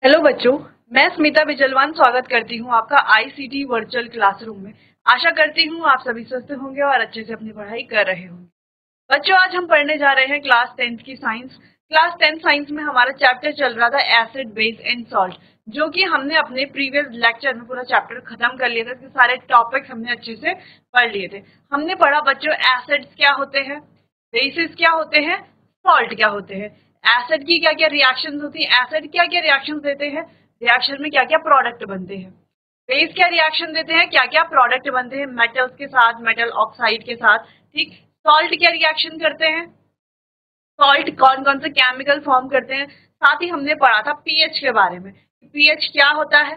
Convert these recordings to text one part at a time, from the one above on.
Hello बच्चों, मैं स्मिता बिजलवान स्वागत करती हूँ आपका आईसीटी वर्चुअल क्लासरूम में। आशा करती हूँ आप सभी स्वस्थ होंगे और अच्छे से अपनी पढ़ाई कर रहे होंगे। बच्चों, आज हम पढ़ने जा रहे हैं क्लास 10th की साइंस। क्लास 10th साइंस में हमारा चैप्टर चल रहा था एसिड, बेस एंड सॉल्ट, जो कि हमने अपने प्रीवियस लेक्चर में पूरा चैप्टर खत्म कर लिया था। इसके सारे टॉपिक्स हमने अच्छे से पढ़ लिए थे। हमने पढ़ा बच्चों एसिड्स क्या होते हैं, बेसिस क्या होते हैं, सॉल्ट क्या होते हैं, एसिड की क्या क्या रिएक्शंस होती हैं, एसिड क्या क्या रिएक्शंस देते हैं, रिएक्शन में क्या क्या प्रोडक्ट बनते हैं, बेस क्या रिएक्शन देते हैं, क्या क्या प्रोडक्ट बनते हैं मेटल्स के साथ, मेटल ऑक्साइड के साथ। ठीक, सॉल्ट क्या रिएक्शन करते हैं, सॉल्ट कौन कौन से केमिकल फॉर्म करते हैं। साथ ही हमने पढ़ा था पीएच के बारे में, पीएच क्या होता है,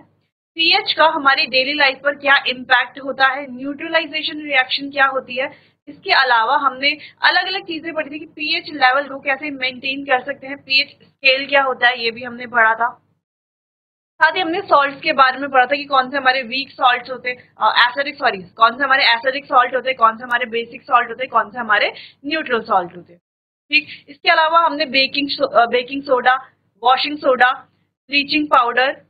पीएच का हमारी डेली लाइफ पर क्या इम्पैक्ट होता है, न्यूट्रलाइजेशन रिएक्शन क्या होती है। इसके अलावा हमने अलग अलग चीजें पढ़ी थी कि पीएच लेवल को कैसे मेंटेन कर सकते हैं, पीएच स्केल क्या होता है, ये भी हमने पढ़ा था। साथ ही हमने सॉल्ट्स के बारे में पढ़ा था कि कौन से हमारे वीक सॉल्ट्स होते हैं, एसिडिक सॉरी कौन से हमारे एसिडिक सॉल्ट होते हैं, कौन से हमारे बेसिक सॉल्ट होते हैं, कौन से हमारे न्यूट्रल सॉल्ट होते हैं। ठीक, इसके अलावा हमने baking soda, washing soda, bleaching powder,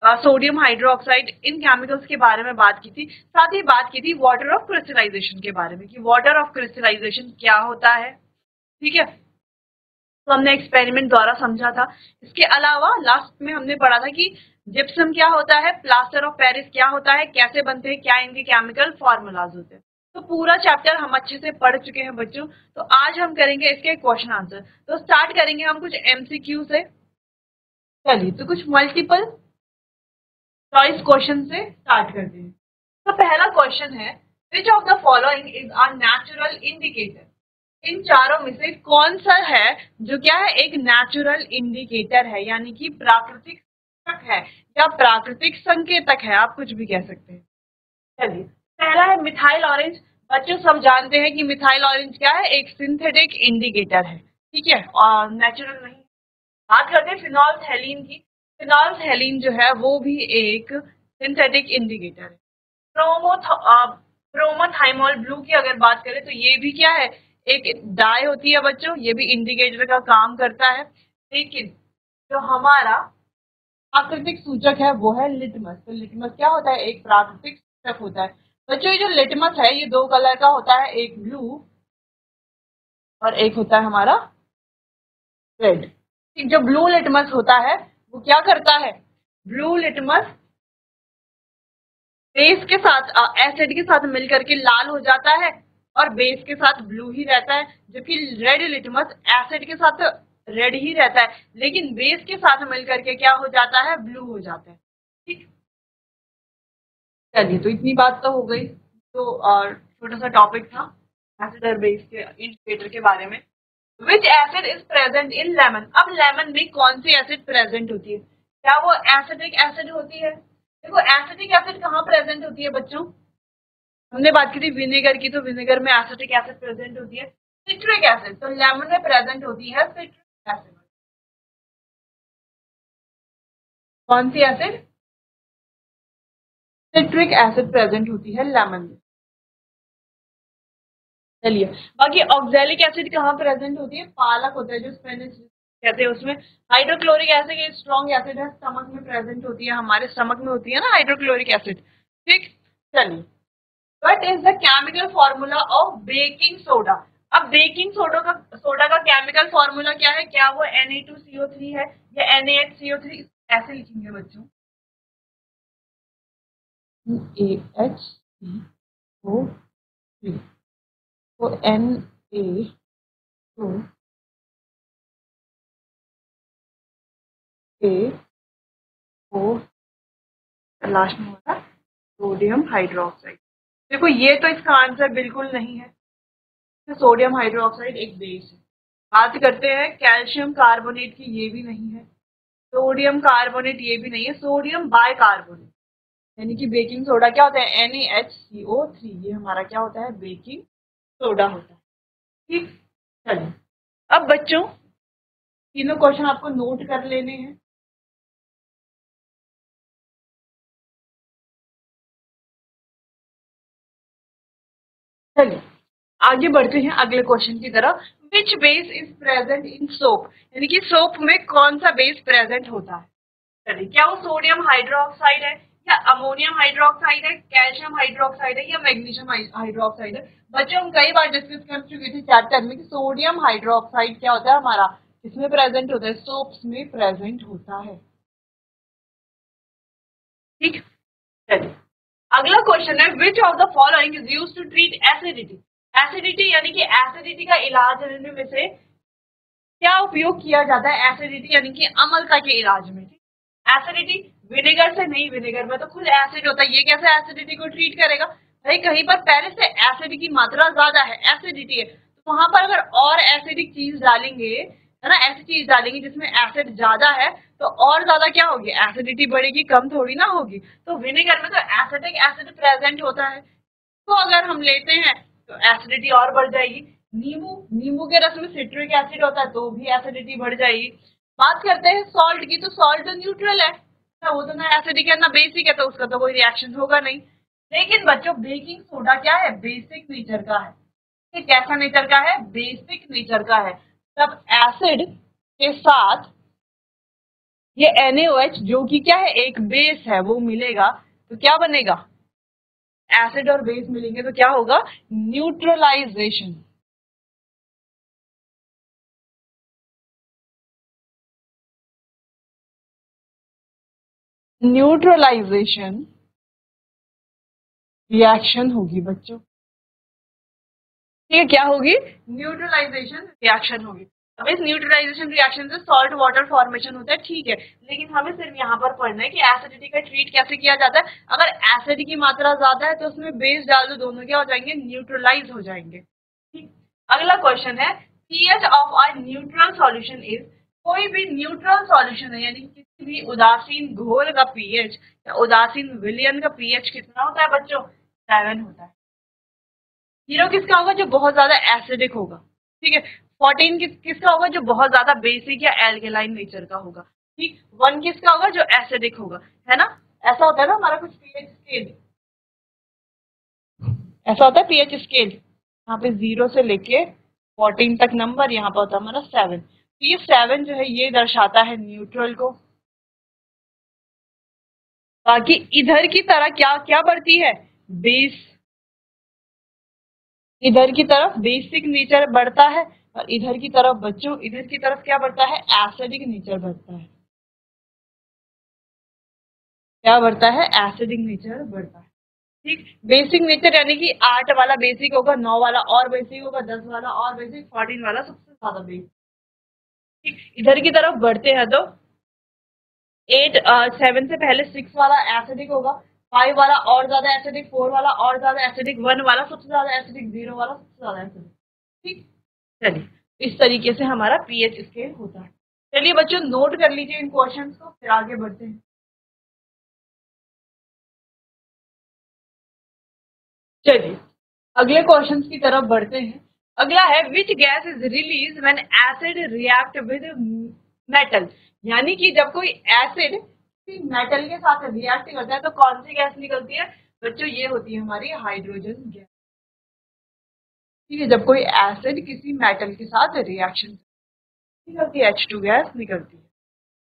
sodium hydroxide, इन केमिकल्स के बारे में बात की थी। साथ ही बात की थी वाटर ऑफ क्रिस्टलाइजेशन के बारे में कि वाटर ऑफ क्रिस्टलाइजेशन क्या होता है। ठीक है, तो हमने एक्सपेरिमेंट द्वारा समझा था। इसके अलावा लास्ट में हमने पढ़ा था कि जिप्सम क्या होता है, प्लास्टर ऑफ पेरिस क्या होता है, कैसे बनते हैं, क्या इनके केमिकल फॉर्मूलाज होते हैं। तो पूरा चैप्टर हम अच्छे से पढ़ चुके हैं बच्चों। तो आज हम करेंगे इसके क्वेश्चन आंसर। तो स्टार्ट करेंगे हम कुछ एमसीक्यू से। चलिए, तो कुछ मल्टीपल चॉइस क्वेश्चन से स्टार्ट करते हैं। तो पहला क्वेश्चन है, which of the following is a natural indicator. इन चारों में से कौन सा है जो क्या है, एक नेचुरल इंडिकेटर है, यानी कि प्राकृतिक सूचक है या प्राकृतिक संकेतक है, आप कुछ भी कह सकते हैं। चलिए, पहला है मिथाइल ऑरेंज। बच्चों सब जानते हैं कि मिथाइल ऑरेंज क्या है, एक सिंथेटिक इंडिकेटर है। ठीक है, और नेचुरल नहीं। बात करते हैं फिनोल्फथैलीन की। फिनोल्फथैलीन जो है वो भी एक सिंथेटिक इंडिकेटर है। ब्रोमोथाइमोल ब्लू की अगर बात करें तो ये भी क्या है, एक डाई होती है बच्चों, ये भी इंडिकेटर का काम करता है। लेकिन जो हमारा प्राकृतिक सूचक है वो है लिटमस। तो लिटमस क्या होता है, एक प्राकृतिक सूचक होता है। बच्चों ये जो लिटमस है ये दो कलर का होता है, एक ब्लू और एक होता है हमारा रेड। ठीक, जो ब्लू लिटमस होता है वो क्या करता है, ब्लू लिटमस बेस के साथ एसिड के साथ मिलकर के लाल हो जाता है और बेस के साथ ब्लू ही रहता है। जबकि रेड लिटमस एसिड के साथ रेड ही रहता है लेकिन बेस के साथ मिलकर के क्या हो जाता है, ब्लू हो जाता है। ठीक, चलिए, तो इतनी बात तो हो गई। तो और छोटा सा टॉपिक था एसिड और बेस के इंडिकेटर के बारे में। विच acid is present in lemon. अब लेमन में कौन सी एसिड प्रेजेंट होती है, क्या वो एसिडिक एसिड होती है। देखो एसिडिक एसिड कहाँ प्रेजेंट होती है बच्चों, हमने बात की थी विनेगर की, तो विनेगर में एसिटिक एसिड प्रेजेंट होती है। सिट्रिक एसिड तो लेमन में प्रेजेंट होती है सिट्रिक एसिड। कौन सी एसिड, सिट्रिक एसिड प्रेजेंट होती है लेमन में। चलिए, बाकी ऑक्सैलिक एसिड कहाँ प्रेजेंट होती है, पालक होता है जो स्पेनिश कहते हैं उसमें। हाइड्रोक्लोरिक एसिड एक स्ट्रॉन्ग एसिड है, स्टमक में प्रेजेंट होती है, हमारे स्टमक में होती है ना हाइड्रोक्लोरिक एसिड। ठीक, चलिए, what is the chemical formula of baking soda. अब बेकिंग सोडा का केमिकल फॉर्मूला क्या है, क्या वो Na2CO3 है या NaHCO3, ऐसे लिखेंगे बच्चों, NaHCO3, तो NaO लास्ट में होगा सोडियम हाइड्रोक्साइड। देखो ये तो इसका आंसर बिल्कुल नहीं है, तो सोडियम हाइड्रोक्साइड एक बेस है। बात करते हैं कैल्शियम कार्बोनेट की, ये भी नहीं है। सोडियम कार्बोनेट ये भी नहीं है। सोडियम बाइकार्बोनेट, यानी कि बेकिंग सोडा क्या होता है, NaHCO3, ये हमारा क्या होता है, बेकिंग सोडा होता है। ठीक, चलिए, अब बच्चों तीनों क्वेश्चन आपको नोट कर लेने हैं। चलिए आगे बढ़ते हैं अगले क्वेश्चन की तरफ। Which base is present in soap, यानी कि सोप में कौन सा बेस प्रेजेंट होता है। चलिए, क्या वो सोडियम हाइड्रोक्साइड है या अमोनियम हाइड्रोक्साइड है, कैल्शियम हाइड्रोक्साइड है या मैग्नीशियम हाइड्रोक्साइड है? बच्चों हम कई बार डिस्कस कर चुके थे चैप्टर में कि सोडियम हाइड्रोक्साइड क्या होता है हमारा, किसमें प्रेजेंट होता है, सोप्स में प्रेजेंट होता है। ठीक, चलिए अगला क्वेश्चन है, which of the following is used to treat acidity? Acidity यानी कि एसिडिटी का इलाज में से क्या उपयोग किया जाता है एसिडिटी यानी कि अम्लता के इलाज में? एसिडिटी विनेगर से नहीं, विनेगर में तो खुद एसिड होता है, ये कैसे एसिडिटी को ट्रीट करेगा? भाई कहीं पर पहले से एसिड की मात्रा ज्यादा है, एसिडिटी है, तो वहां पर अगर और एसिडिक चीज डालेंगे, है ना, ऐसी चीज डालेंगे जिसमें एसिड ज्यादा है, तो और ज्यादा क्या होगी, एसिडिटी बढ़ेगी, कम थोड़ी ना होगी। तो विनेगर में तो एसिडिक एसिड प्रेजेंट होता है, तो अगर हम लेते हैं तो एसिडिटी और बढ़ जाएगी। नींबू के रस में सिट्रिक एसिड होता है तो भी एसिडिटी बढ़ जाएगी। बात करते हैं सॉल्ट की, तो सॉल्ट तो न्यूट्रल है, वो तो ना एसिडिक है ना बेसिक है, तो उसका तो कोई रिएक्शन होगा नहीं। लेकिन बच्चों बेकिंग सोडा क्या है, बेसिक नेचर का है। ये कैसा नेचर का है, बेसिक नेचर का है। तब एसिड के साथ ये NaOH जो कि क्या है, एक बेस है, वो मिलेगा तो क्या बनेगा, एसिड और बेस मिलेंगे तो क्या होगा, न्यूट्रलाइजेशन। न्यूट्रलाइजेशन रिएक्शन होगी बच्चों। ठीक है, क्या होगी, न्यूट्रलाइजेशन रिएक्शन होगी। अब इस न्यूट्रलाइजेशन रिएक्शन से सॉल्ट वाटर फॉर्मेशन होता है, ठीक है, लेकिन हमें सिर्फ यहाँ पर पढ़ना है कि एसिडिटी का ट्रीट कैसे किया जाता है। अगर एसिड की मात्रा ज्यादा है तो उसमें बेस डाल दो, दोनों क्या हो जाएंगे, न्यूट्रलाइज हो जाएंगे। ठीक, अगला क्वेश्चन है, pH of a neutral solution is, कोई भी न्यूट्रल सॉल्यूशन है यानी किसी भी उदासीन घोल का pH या उदासीन विलयन का pH कितना होता है बच्चों, 7 होता है। 0 किसका होगा, जो बहुत ज्यादा एसिडिक होगा। ठीक है, 14 किसका होगा, जो बहुत ज्यादा बेसिक या एल्केलाइन नेचर का होगा। ठीक, 1 किसका होगा, जो एसिडिक होगा, है ना। ऐसा होता है ना हमारा कुछ pH स्केल, ऐसा होता है pH स्केल, यहाँ पे 0 से लेके 14 तक नंबर, यहाँ पर होता है हमारा 7। तो ये 7 जो है ये दर्शाता है न्यूट्रल को। बाकी इधर की तरह क्या क्या बढ़ती है, बेस, इधर की तरफ बेसिक नेचर बढ़ता है, और इधर की तरफ बच्चों, इधर की तरफ क्या बढ़ता है, एसिडिक नेचर बढ़ता है। क्या बढ़ता है, एसिडिक नेचर बढ़ता है। ठीक, बेसिक नेचर यानी कि 8 वाला बेसिक होगा, 9 वाला और बेसिक होगा, 10 वाला और बेसिक, 14 वाला सबसे ज्यादा बेसिक। ठीक, इधर की तरफ बढ़ते हैं तो 7 से पहले 6 वाला एसिडिक होगा, 5 वाला और ज्यादा एसिडिक, 4 वाला और ज्यादा एसिडिक, 1 वाला सबसे ज्यादा एसिडिक, 0 वाला सबसे ज्यादा एसिडिक। ठीक, चलिए इस तरीके से हमारा pH स्केल होता है। चलिए बच्चों नोट कर लीजिए इन क्वेश्चंस को, फिर आगे बढ़ते हैं। चलिए अगले क्वेश्चंस की तरफ बढ़ते हैं। अगला है, which gas is release when acid react with metal, यानी कि जब कोई एसिड मेटल के साथ रिएक्ट करता है तो कौन सी गैस निकलती है बच्चों, ये होती है हमारी हाइड्रोजन गैस। ठीक है, जब कोई एसिड किसी मेटल के साथ रिएक्शन निकलती है, H2 गैस निकलती है।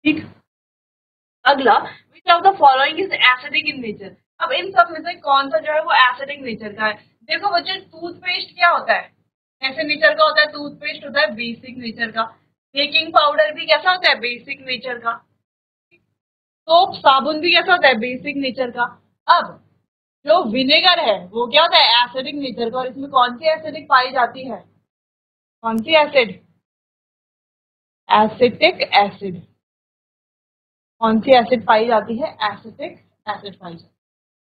ठीक, अगला, विच of the following is acidic in nature, अब इन सब में से कौन सा जो है वो एसिडिक नेचर का है। देखो बच्चों टूथपेस्ट क्या होता है, ऐसे नेचर का होता है, टूथपेस्ट होता है बेसिक नेचर का। बेकिंग पाउडर भी कैसा होता है, बेसिक नेचर का। सोप साबुन भी कैसा होता है, बेसिक नेचर का। अब जो विनेगर है वो क्या होता है, एसिडिक नेचर का, और इसमें कौन सी एसिडिक पाई जाती है, कौन सी एसिड, एसिटिक एसिड। कौन सी एसिड पाई जाती है, एसिटिक एसिड पाई जाती है।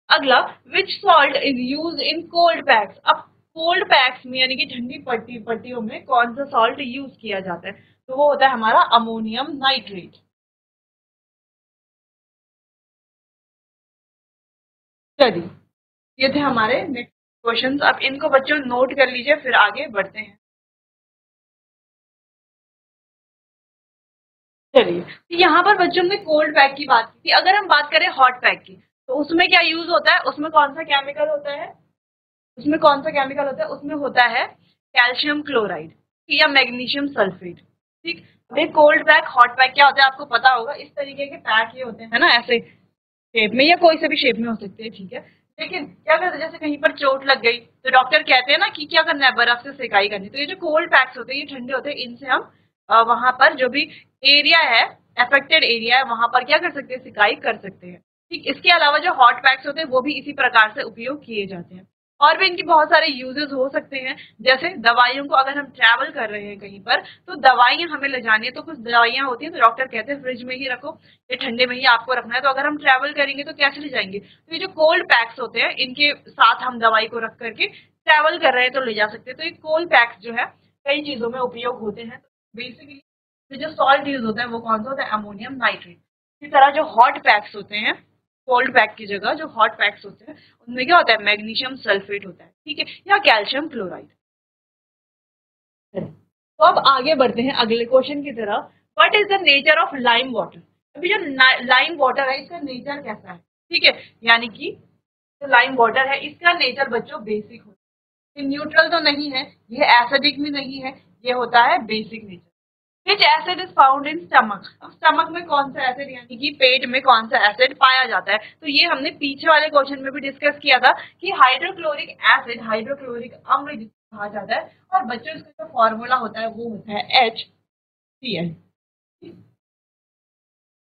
अगला, which salt is use in cold PACS, अब कोल्ड पैक्स में यानी कि ठंडी पट्टियों में कौन सा सॉल्ट यूज किया जाता है, तो वो होता है हमारा अमोनियम नाइट्रेट। चलिए ये थे हमारे नेक्स्ट क्वेश्चंस, अब इनको बच्चों नोट कर लीजिए, फिर आगे बढ़ते हैं। चलिए, तो यहाँ पर बच्चों ने कोल्ड पैक की बात की थी, अगर हम बात करें हॉट पैक की, तो उसमें क्या यूज होता है, उसमें कौन सा केमिकल होता है, उसमें कौन सा केमिकल होता है, उसमें होता है कैल्शियम क्लोराइड या मैग्नीशियम सल्फेट। ठीक, अभी कोल्ड पैक हॉट पैक क्या होता है आपको पता होगा, इस तरीके के पैक ये होते हैं ना, ऐसे शेप में या कोई से भी शेप में हो सकते हैं, ठीक है। लेकिन क्या करते हैं, जैसे कहीं पर चोट लग गई तो डॉक्टर कहते हैं ना कि क्या करना है, बर्फ से सेकाई करनी। तो ये जो कोल्ड पैक्स होते हैं ये ठंडे होते हैं, इनसे हम वहां पर जो भी एरिया है, अफेक्टेड एरिया है, वहां पर क्या कर सकते हैं, सिकाई कर सकते हैं। ठीक, इसके अलावा जो हॉट पैक्स होते हैं वो भी इसी प्रकार से उपयोग किए जाते हैं। और भी इनकी बहुत सारे यूजेस हो सकते हैं, जैसे दवाइयों को अगर हम ट्रैवल कर रहे हैं कहीं पर तो दवाइयां हमें ले जानी है, तो कुछ दवाइयां होती हैं तो डॉक्टर कहते हैं फ्रिज में ही रखो, ये ठंडे में ही आपको रखना है। तो अगर हम ट्रैवल करेंगे तो कैसे ले जाएंगे, तो ये जो कोल्ड पैक्स होते हैं इनके साथ हम दवाई को रख करके ट्रैवल कर रहे हैं तो ले जा सकते हैं। तो ये कोल्ड पैक्स जो है कई चीजों में उपयोग होते हैं। बेसिकली जो सॉल्ट यूज होता है वो कौन सा होता है, अमोनियम नाइट्रेट। इसी तरह जो हॉट पैक्स होते हैं, कोल्ड पैक की जगह जो हॉट पैक्स होते हैं उनमें क्या होता है, मैग्नीशियम सल्फेट होता है, ठीक है, या कैल्शियम क्लोराइड। तो अब आगे बढ़ते हैं अगले क्वेश्चन की तरफ। What is the nature of lime water. अभी जो लाइम वाटर है इसका नेचर कैसा है, ठीक है, यानी कि जो लाइम वाटर है इसका नेचर बच्चों बेसिक होता है, ये न्यूट्रल तो नहीं है, ये एसिडिक भी नहीं है, ये होता है basic nature. Which acid is found in stomach. अब स्टमक में कौन सा एसिड, यानी कि पेट में कौन सा एसिड पाया जाता है, तो ये हमने पीछे वाले क्वेश्चन में भी डिस्कस किया था कि हाइड्रोक्लोरिक एसिड, हाइड्रोक्लोरिक अम्ल जिसे कहा जाता है, और बच्चों इसका जो फॉर्मूला होता है वो होता है HCl।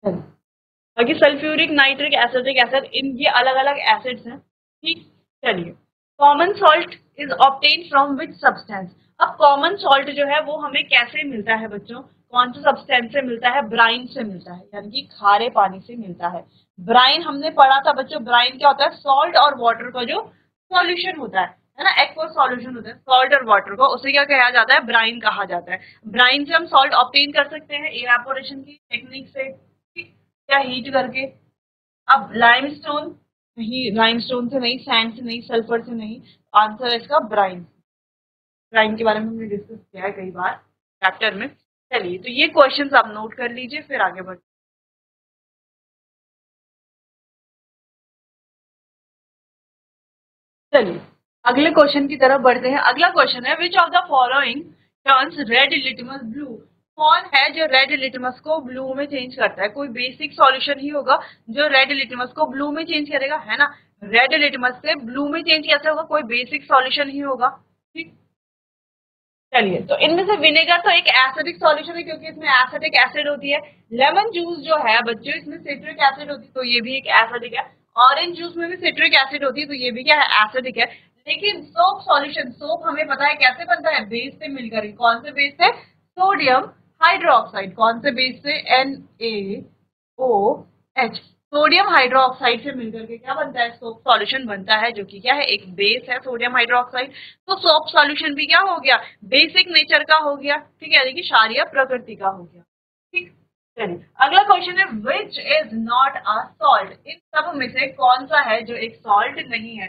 बाकी सल्फ्यूरिक, नाइट्रिक, एसिडिक एसिड, इन ये अलग अलग एसिड्स हैं, ठीक। चलिए, common salt is obtain from which substance. अब कॉमन सॉल्ट जो है वो हमें कैसे मिलता है बच्चों, कौन से सब्सटेंस से मिलता है, ब्राइन से मिलता है, यानी कि खारे पानी से मिलता है। ब्राइन हमने पढ़ा था बच्चों, ब्राइन क्या होता है, सॉल्ट और वाटर का जो सॉल्यूशन होता है ना, एक्वस सॉल्यूशन होता है सॉल्ट और वाटर का, उसे क्या कहा जाता है, ब्राइन कहा जाता है। ब्राइन से हम सॉल्ट ऑब्टेन कर सकते हैं इवेपोरेशन की टेक्निक से, या हीट करके। अब लाइमस्टोन नहीं, लाइमस्टोन से नहीं, सैंड से नहीं, सल्फर से नहीं, आंसर है इसका ब्राइन। ब्राइन के बारे में हमने डिस्कस किया है कई बार चैप्टर में। चलिए, तो ये क्वेश्चंस आप नोट कर लीजिए, फिर आगे बढ़ते। चलिए अगले क्वेश्चन की तरफ बढ़ते हैं। अगला क्वेश्चन है, which of the following turns red litmus blue. कौन है जो रेड लिटमस को ब्लू में चेंज करता है, कोई बेसिक सॉल्यूशन ही होगा जो रेड लिटमस को ब्लू में चेंज करेगा, है ना। रेड लिटमस से ब्लू में चेंज कैसे होगा, कोई बेसिक सॉल्यूशन ही होगा, ठीक। चलिए, तो इनमें से विनेगर तो एक एसिडिक सॉल्यूशन है क्योंकि इसमें एसिडिक एसिड होती है। लेमन जूस जो है बच्चों इसमें सिट्रिक एसिड होती है, तो ये भी एक एसिडिक है। ऑरेंज जूस में भी सिट्रिक एसिड होती है, तो ये भी क्या है, एसिडिक है। लेकिन सोप सॉल्यूशन, सोप हमें पता है कैसे बनता है, बेस से मिलकर। कौन से बेस से, सोडियम हाइड्रोक्साइड। कौन से बेस से, NaOH। सोडियम हाइड्रोक्साइड से मिलकर के क्या बनता है, सोप सॉल्यूशन बनता है, जो कि क्या है, एक बेस है सोडियम हाइड्रोक्साइड। तो सोप सॉल्यूशन भी क्या हो गया, बेसिक नेचर का हो गया, ठीक है, यानी कि क्षारीय प्रकृति का हो गया, ठीक। चलिए अगला क्वेश्चन है, which is not a salt. इन सब में से कौन सा है जो एक सॉल्ट नहीं है।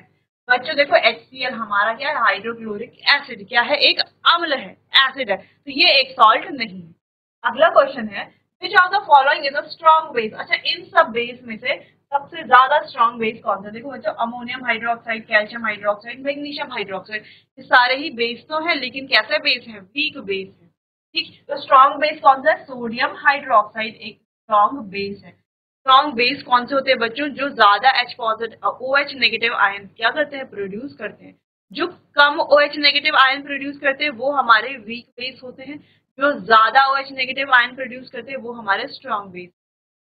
बच्चों देखो, HCl हमारा क्या है, हाइड्रोक्लोरिक एसिड, क्या है, एक अम्ल है, एसिड है, तो ये एक सॉल्ट नहीं है। अगला क्वेश्चन है, which of the following is a strong base. अच्छा, इन सब बेस में से सबसे ज्यादा स्ट्रॉन्ग बेस कौन सा। देखो बच्चों, ammonium hydroxide, calcium hydroxide, magnesium hydroxide, ये सारे ही बेस तो है, लेकिन कैसे बेस है, वीक बेस है, ठीक। तो स्ट्रॉन्ग बेस कौन सा है, सोडियम हाइड्रोक्साइड एक स्ट्रॉन्ग बेस है। स्ट्रॉन्ग बेस कौन से होते हैं बच्चों, जो ज्यादा H positive OH negative ion क्या करते हैं, प्रोड्यूस करते हैं। जो कम OH नेगेटिव आयन प्रोड्यूस करते हैं वो हमारे वीक बेस होते हैं, जो ज्यादा OH नेगेटिव आयन प्रोड्यूस करते हैं वो हमारे स्ट्रॉन्ग बेस।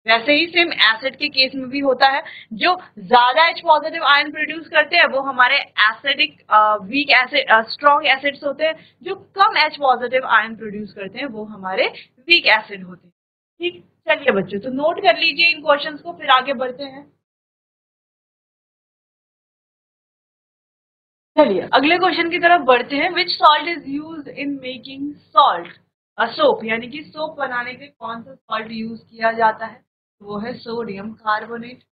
वैसे ही सेम एसिड के केस में भी होता है, जो ज्यादा H पॉजिटिव आयन प्रोड्यूस करते हैं वो हमारे acidic weak acid strong acids होते हैं। जो कम H पॉजिटिव आयन प्रोड्यूस करते हैं वो हमारे वीक एसिड होते हैं, ठीक। चलिए बच्चों, तो नोट कर लीजिए इन क्वेश्चंस को, फिर आगे बढ़ते हैं। चलिए अगले क्वेश्चन की तरफ बढ़ते हैं। Which salt is use in making salt soap, यानी कि सोप बनाने के कौन सा सॉल्ट यूज किया जाता है, वो है सोडियम कार्बोनेट।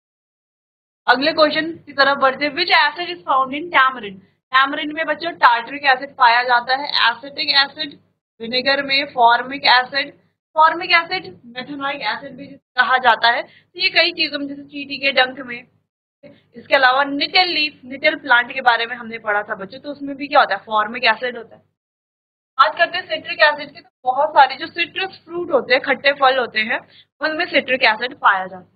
अगले क्वेश्चन की तरफ बढ़ते हैं। Which acid is found in tamarind. Tamarind में बच्चों टार्टरिक एसिड पाया जाता है, एसिटिक एसिड। विनेगर में formic acid, formic acid methanoic acid भी कहा जाता है। तो ये कई चीजों में, जैसे चींटी के डंक में। इसके अलावा निटेल लीफ, निटेल प्लांट के बारे में हमने पढ़ा था बच्चों, तो उसमें भी क्या होता है, फॉर्मिक एसिड होता है। बात करते हैं सिट्रिक एसिड की, तो बहुत सारे जो सिट्रस फ्रूट होते हैं, खट्टे फल होते हैं, उनमें सिट्रिक एसिड पाया जाता है।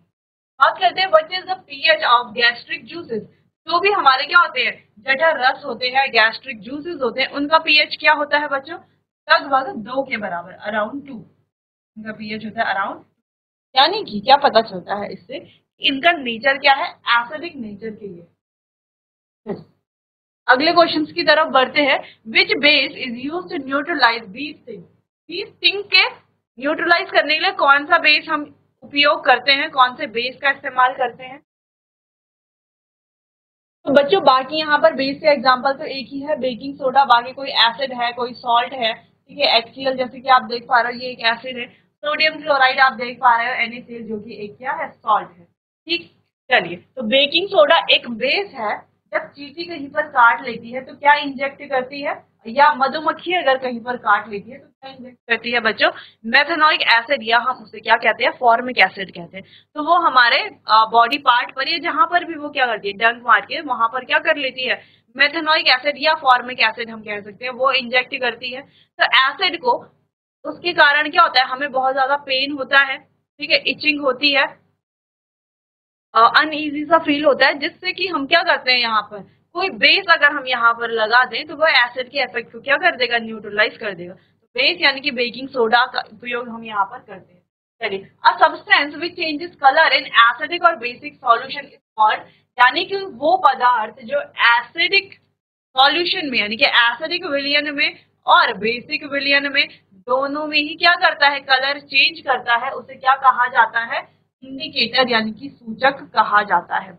बात करते हैं what is the pH of gastric juices. जो भी हमारे क्या होते हैं, जठर रस होते हैं, गैस्ट्रिक जूसेस होते हैं, उनका पीएच क्या होता है बच्चों? लगभग 2 के बराबर, अराउंड 2। उनका पीएच होता है अराउंड, यानी कि क्या पता चलता है इससे, इनका नेचर क्या है, एसिडिक नेचर के लिए। अगले क्वेश्चंस की तरफ बढ़ते हैं। Which base is used to neutralise these things. These thing के न्यूट्रलाइज करने के लिए कौन सा बेस हम उपयोग करते हैं, कौन से बेस का इस्तेमाल करते हैं? तो बच्चों बाकी यहाँ पर बेस का एग्जांपल तो एक ही है, बेकिंग सोडा। बाकी कोई एसिड है, कोई सॉल्ट है, ठीक है, HCl जैसे कि आप देख पा रहे हो, ये एक एसिड है। सोडियम क्लोराइड आप देख पा रहे हो, NaCl, जो कि एक क्या है, सॉल्ट है। ठीक, चलिए, तो बेकिंग सोडा एक बेस है। जब चींटी कहीं पर काट लेती है तो क्या इंजेक्ट करती है, या मधुमक्खी अगर कहीं पर काट लेती है तो क्या इंजेक्ट करती है बच्चों? मेथनोइक एसिड, या हम उसे क्या कहते हैं, फॉर्मिक एसिड कहते हैं। तो वो हमारे बॉडी पार्ट पर, या जहां पर भी वो क्या करती है, डंक मार के वहां पर क्या कर लेती है, मेथनोइक एसिड या फॉर्मिक एसिड हम कह सकते हैं, वो इंजेक्ट करती है। तो एसिड को, उसके कारण क्या होता है, हमें बहुत ज्यादा पेन होता है, ठीक है, इचिंग होती है, अनईजी सा फील होता है, जिससे कि हम क्या करते हैं, यहाँ पर कोई बेस अगर हम यहाँ पर लगा दें तो वो एसिड के इफेक्ट को क्या कर देगा, न्यूट्रलाइज कर देगा। तो बेस यानी कि बेकिंग सोडा का उपयोग हम यहाँ पर करते हैं। चलिए, a substance which changes colour in acidic और बेसिक सॉल्यूशन इज कॉल्ड, यानी कि वो पदार्थ जो एसिडिक सॉल्यूशन में, यानी कि एसिडिक विलयन में और बेसिक विलयन में, दोनों में ही क्या करता है, कलर चेंज करता है, उसे क्या कहा जाता है, इंडिकेटर, यानी कि सूचक कहा जाता है।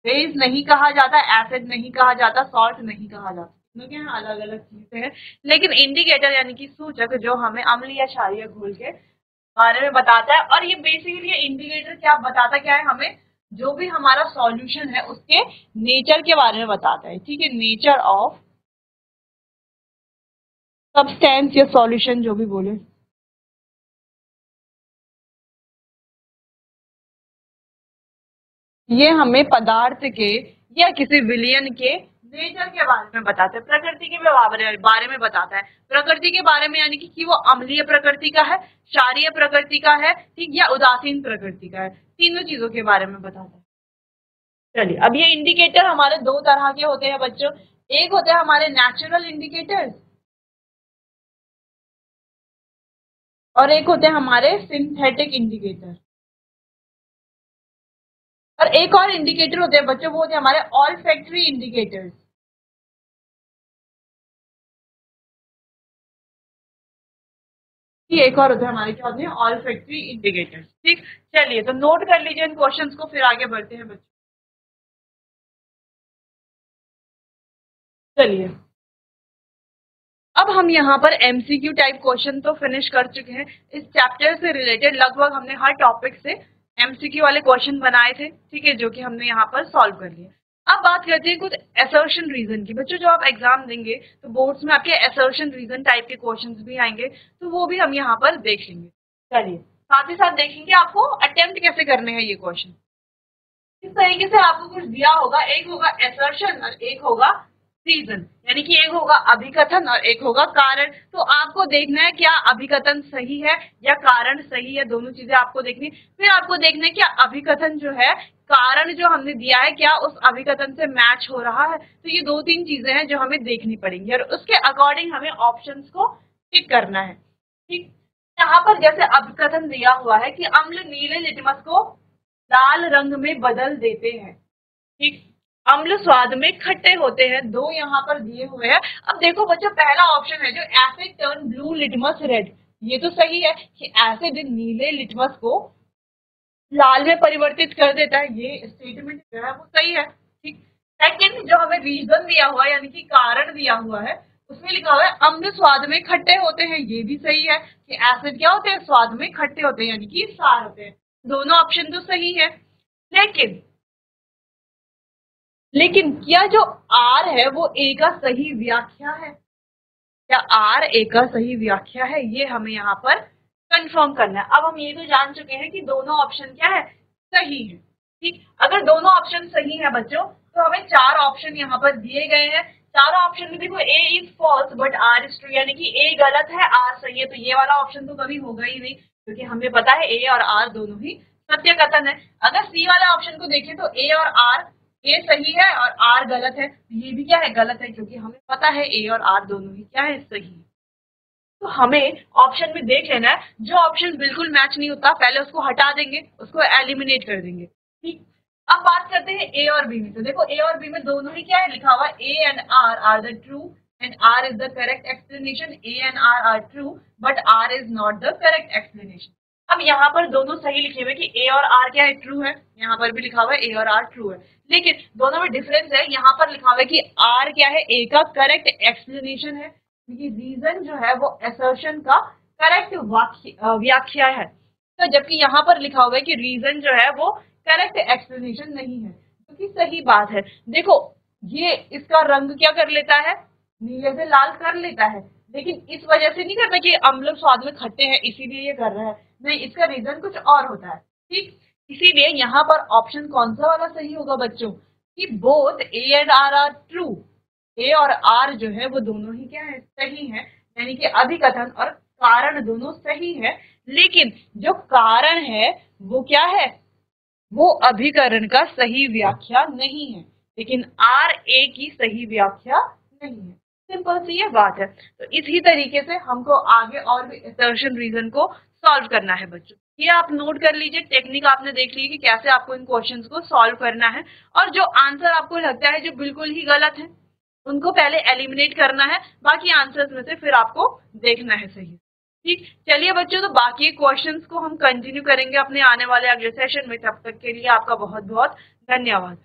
बेस नहीं कहा जाता, एसिड नहीं कहा जाता, सॉल्ट नहीं कहा जाता, क्योंकि यहाँ अलग अलग चीजें हैं। लेकिन इंडिकेटर यानी कि सूचक, जो हमें अम्ल या क्षारीय घोल के बारे में बताता है। और ये बेसिकली ये इंडिकेटर क्या बताता क्या है, हमें जो भी हमारा सॉल्यूशन है उसके नेचर के बारे में बताता है, ठीक है, नेचर ऑफ सब्सटेंस या सॉल्यूशन, जो भी बोले। ये हमें पदार्थ के या किसी विलयन के नेचर के बारे में बताता है, प्रकृति के बारे में बताता है। प्रकृति के बारे में यानी कि वो अम्लीय प्रकृति का है, क्षारीय प्रकृति का है, ठीक, या उदासीन प्रकृति का है, तीनों चीजों के बारे में बताता है। चलिए, अब ये इंडिकेटर हमारे दो तरह के होते हैं बच्चों। एक होते हैं हमारे नेचुरल इंडिकेटर्स, और एक होते हैं हमारे सिंथेटिक इंडिकेटर। और एक और इंडिकेटर होते हैं बच्चों, वो होते हैं हमारे ऑल्फैक्टरी इंडिकेटर्स। एक और होते हैं हमारे, क्या होते हैं, ऑल्फैक्टरी इंडिकेटर्स। ठीक, चलिए, तो नोट कर लीजिए इन क्वेश्चंस को, फिर आगे बढ़ते हैं बच्चों। चलिए, अब हम यहाँ पर MCQ टाइप क्वेश्चन तो फिनिश कर चुके हैं। इस चैप्टर से रिलेटेड लगभग हमने हर टॉपिक से MCQ वाले क्वेश्चन बनाए थे, ठीक है, जो कि हमने यहाँ पर सॉल्व कर लिए। अब बात करते हैं कुछ असर्शन रीजन की। बच्चों, जो आप एग्जाम देंगे तो बोर्ड्स में आपके असर्शन रीजन टाइप के क्वेश्चंस भी आएंगे, तो वो भी हम यहाँ पर देख लेंगे। चलिए, साथ ही साथ देखेंगे आपको अटेम्प्ट कैसे करने हैं ये क्वेश्चन। इस तरीके से आपको कुछ दिया होगा, एक होगा असर्शन और एक होगा रीजन, यानी कि एक होगा अभिकथन और एक होगा कारण। तो आपको देखना है क्या अभिकथन सही है या कारण सही है, दोनों चीजें आपको देखनी। फिर आपको देखना है क्या अभिकथन जो है, कारण जो हमने दिया है, क्या उस अभिकथन से मैच हो रहा है। तो ये दो तीन चीजें हैं जो हमें देखनी पड़ेंगी, और उसके अकॉर्डिंग हमें ऑप्शंस को टिक करना है। ठीक, यहाँ पर जैसे अभिकथन दिया हुआ है कि अम्ल नीले लिटमस को लाल रंग में बदल देते हैं, ठीक, अम्ल स्वाद में खट्टे होते हैं, दो यहाँ पर दिए हुए हैं। अब देखो बच्चों, पहला ऑप्शन है जो asset turn blue litmus red, ये तो सही है कि एसिड नीले लिटमस को लाल में परिवर्तित कर देता है, ये स्टेटमेंट जो है वो सही है। ठीक, सेकंड जो हमें रीजन दिया हुआ है, यानी कि कारण दिया हुआ है, उसमें लिखा हुआ है अम्ल स्वाद में खट्टे होते हैं, ये भी सही है कि एसिड क्या होते हैं, स्वाद में खट्टे होते हैं, यानी कि सार होते हैं। दोनों ऑप्शन तो सही है। लेकिन क्या जो आर है वो ए का सही व्याख्या है, क्या आर ए का सही व्याख्या है, ये हमें यहाँ पर कंफर्म करना है। अब हम ये तो जान चुके हैं कि दोनों ऑप्शन क्या है, सही है। ठीक, अगर दोनों ऑप्शन सही है बच्चों, तो हमें चार ऑप्शन यहाँ पर दिए गए हैं, चारों ऑप्शन में देखो A is false but R is true, यानी कि ए गलत है आर सही है, तो ये वाला ऑप्शन तो कभी होगा ही नहीं, क्योंकि हमें पता है ए और आर दोनों ही सत्य कथन है। अगर सी वाले ऑप्शन को देखें तो ए और आर, ए सही है और आर गलत है, ये भी क्या है, गलत है, क्योंकि हमें पता है ए और आर दोनों ही क्या है, सही है। तो हमें ऑप्शन में देख लेना है, जो ऑप्शन बिल्कुल मैच नहीं होता पहले उसको हटा देंगे, उसको एलिमिनेट कर देंगे, ठीक। अब बात करते हैं ए और बी में। तो देखो ए और बी में दोनों ही क्या है लिखा हुआ, A and R the true and R is the correct explanation, A and R true but R is not the correct explanation. अब यहाँ पर दोनों सही लिखे हुए कि ए और आर क्या है, ट्रू है, यहाँ पर भी लिखा हुआ है ए और आर ट्रू है, लेकिन दोनों में डिफरेंस है। यहाँ पर लिखा हुआ है कि आर क्या है, ए का करेक्ट एक्सप्लेनेशन है, क्योंकि रीजन जो है वो असर्शन का करेक्ट व्याख्या है, तो जबकि यहाँ पर लिखा हुआ है कि रीजन जो है वो करेक्ट एक्सप्लेनेशन नहीं है, क्योंकि सही बात है। देखो ये इसका रंग क्या कर लेता है, नीले से लाल कर लेता है, लेकिन इस वजह से नहीं करता कि अम्ल स्वाद में खट्टे हैं इसीलिए ये कर रहा है, नहीं, इसका रीजन कुछ और होता है, ठीक। इसीलिए यहाँ पर ऑप्शन कौन सा वाला सही होगा बच्चों, कि both A and R are true, A और आर जो है वो दोनों ही क्या है, सही है, यानी कि अभिकथन और कारण दोनों सही है, लेकिन जो कारण है वो क्या है, वो अभिकरण का सही व्याख्या नहीं है, लेकिन आर ए की सही व्याख्या नहीं है। सिंपल सी ये बात है। तो इसी तरीके से हमको आगे और भी असर्शन रीजन को सॉल्व करना है बच्चों। ये आप नोट कर लीजिए, टेक्निक आपने देख ली कि कैसे आपको इन क्वेश्चंस को सॉल्व करना है, और जो आंसर आपको लगता है जो बिल्कुल ही गलत है उनको पहले एलिमिनेट करना है, बाकी आंसर्स में से फिर आपको देखना है सही, ठीक। चलिए बच्चों, तो बाकी क्वेश्चंस को हम कंटिन्यू करेंगे अपने आने वाले अगले सेशन में। तब तक के लिए आपका बहुत बहुत धन्यवाद।